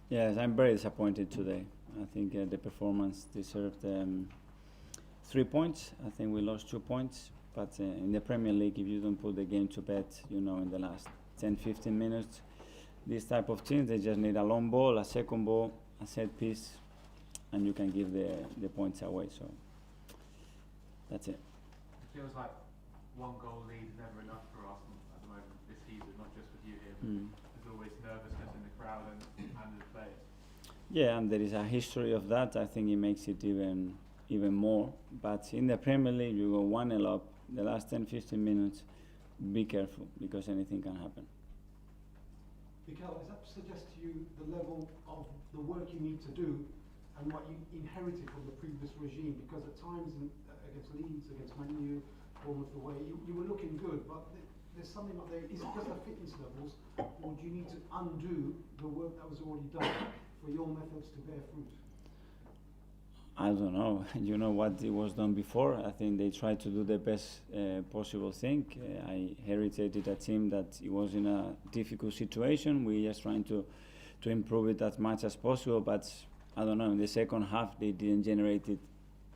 Yes, I'm very disappointed today. I think the performance deserved 3 points. I think we lost 2 points. But in the Premier League, if you don't put the game to bed, in the last 10, 15 minutes, these type of teams, they just need a long ball, a second ball, a set piece, and you can give the points away. So that's it. It feels like one goal lead is never enough for Arsenal at the moment this season, not just with you here, but there's always nervousness in the crowd and the players. Yeah, and there is a history of that. I think it makes it even more. But in the Premier League, you go 1-0 up, the last 10, 15 minutes, be careful because anything can happen. Mikel, does that suggest to you the level of the work you need to do and what you inherited from the previous regime? Because at times against Leeds, against Man U, Bournemouth away, you were looking good, but there's something up there. Is it just the fitness levels, or do you need to undo the work that was already done for your methods to bear fruit? I don't know. You know what it was done before. I think they tried to do the best possible thing. I inherited a team that it was in a difficult situation. We're just trying to improve it as much as possible. But I don't know. In the second half, they didn't generate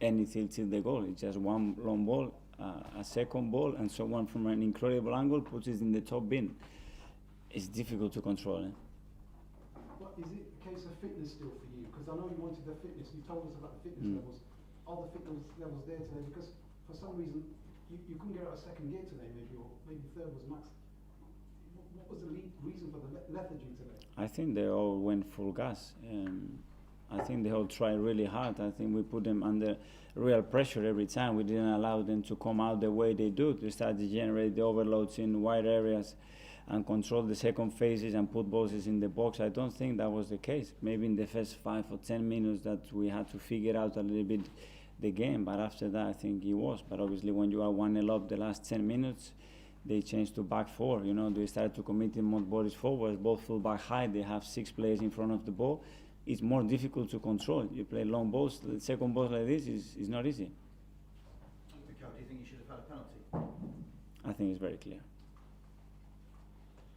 anything till the goal. It's just one long ball, a second ball, and someone from an incredible angle puts it in the top bin. It's difficult to control. Well, is it a case of fitness still for you? Because I know you wanted the fitness. You told us about the fitness levels. Are the fitness levels there today? Because for some reason you couldn't get out of second gear today, maybe, or maybe third was max. What was the reason for the lethargy today? I think they all went full gas. I think they all tried really hard. I think we put them under real pressure every time. We didn't allow them to come out the way they do. They started to generate the overloads in wide areas and control the second phases and put balls in the box. I don't think that was the case. Maybe in the first 5 or 10 minutes that we had to figure out a little bit the game, but after that I think it was. But obviously when you are 1-0 up the last 10 minutes, they changed to back four. They started to commit more bodies forward, both full back high. They have 6 players in front of the ball. It's more difficult to control. You play long balls, the second balls like this is not easy. Mikel, do you think you should have had a penalty? I think it's very clear.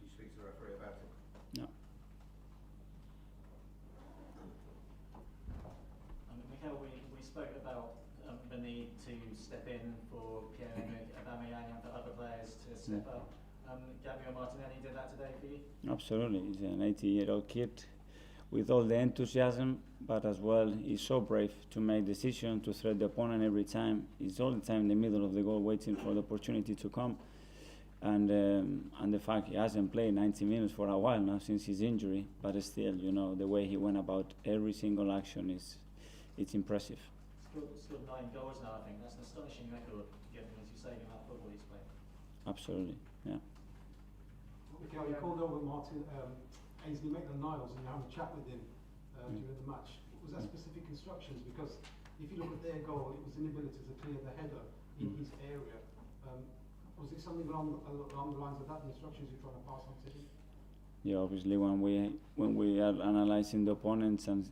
You speak to the referee about it? No. Mikel, we spoke about the need to step in for Pierre-Emerick Aubameyang and for other players to step up. Gabriel Martinelli did that today for you? Absolutely. He's an 80-year-old kid with all the enthusiasm, but as well he's so brave to make decisions, to threat the opponent every time. He's all the time in the middle of the goal waiting for the opportunity to come. And the fact he hasn't played 90 minutes for a while now since his injury, but still, the way he went about every single action it's impressive. Still 9 goals now, I think. That's an astonishing record, given, as you say, the amount of football he's played. Absolutely, yeah. Mikel, you called over Ainsley Maitland-Niles and you had a chat with him during the match. Was that specific instructions? Because if you look at their goal, it was inability to clear the header in his area. Was it something along the lines of that, the instructions you're trying to pass on to him? Yeah, obviously when we are analysing the opponents and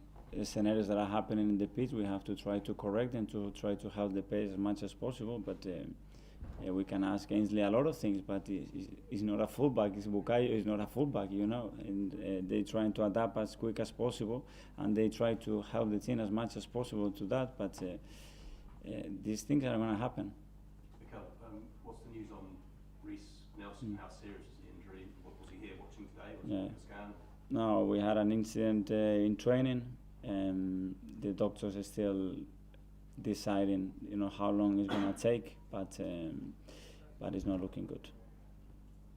scenarios that are happening in the pitch, we have to try to correct them, to try to help the players as much as possible. But we can ask Ainsley a lot of things, but he's not a fullback. Bukayo is not a fullback, and they're trying to adapt as quick as possible, and they try to help the team as much as possible to that. But these things are going to happen. Mikel, what's the news on Reece Nelson? How serious is the injury? Was he here watching today? Was he a scan? No, we had an incident in training, and the doctors are still deciding, how long it's going to take, but it's not looking good.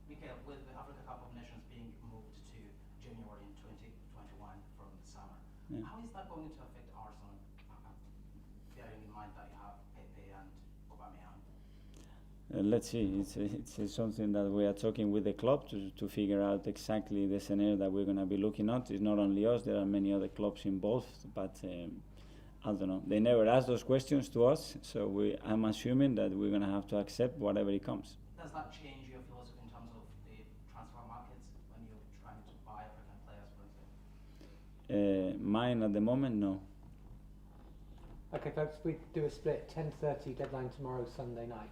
Mikel, with the Africa Cup of Nations being moved to January 2021 from the summer, how is that going to affect Arsenal, bearing in mind that you have Pepe and Aubameyang? Let's see. It's something that we are talking with the club to figure out exactly the scenario that we're going to be looking at. It's not only us; there are many other clubs involved. But I don't know. They never ask those questions to us, so I'm assuming that we're going to have to accept whatever it comes. Does that change your philosophy in terms of the transfer markets when you're trying to buy African players, for example? Mine at the moment, no. Okay, folks, we do a split. 10:30 deadline tomorrow, Sunday night.